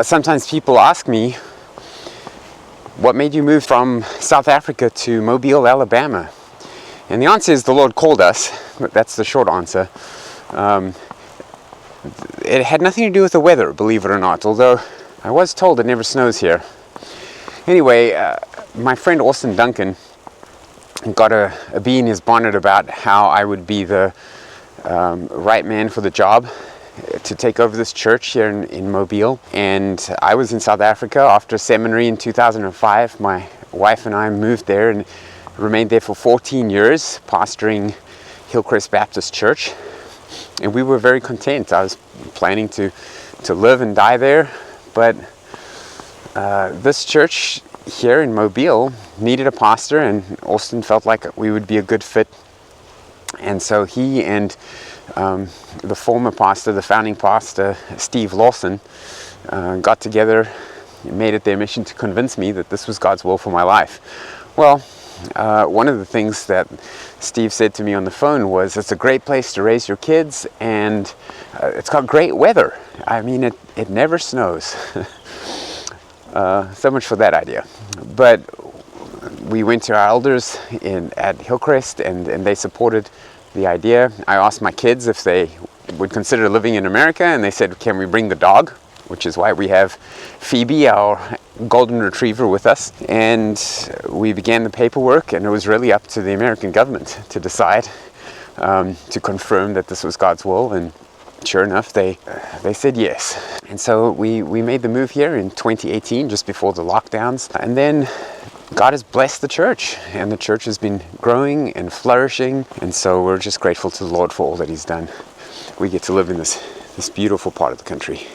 sometimes people ask me, what made you move from South Africa to Mobile, Alabama? And the answer is the Lord called us. That's the short answer. It had nothing to do with the weather, believe it or not, although I was told it never snows here. Anyway, my friend Austin Duncan got a bee in his bonnet about how I would be the right man for the job to take over this church here in Mobile. And I was in South Africa after seminary in 2005. My wife and I moved there and remained there for 14 years, pastoring Hillcrest Baptist Church. And we were very content. I was planning to live and die there, but this church here in Mobile needed a pastor, and Austin felt like we would be a good fit. And so he and the former pastor, the founding pastor, Steve Lawson, got together and made it their mission to convince me that this was God's will for my life. Well, one of the things that Steve said to me on the phone was, it's a great place to raise your kids, and it's got great weather. I mean, it never snows. So much for that idea. But we went to our elders at Hillcrest, and they supported the idea. I asked my kids if they would consider living in America, and they said, can we bring the dog? Which is why we have Phoebe, our golden retriever, with us. And we began the paperwork, and it was really up to the American government to decide, to confirm that this was God's will. And sure enough, they said yes. And so we made the move here in 2018, just before the lockdowns. And then God has blessed the church, and the church has been growing and flourishing. And so we're just grateful to the Lord for all that He's done. We get to live in this beautiful part of the country.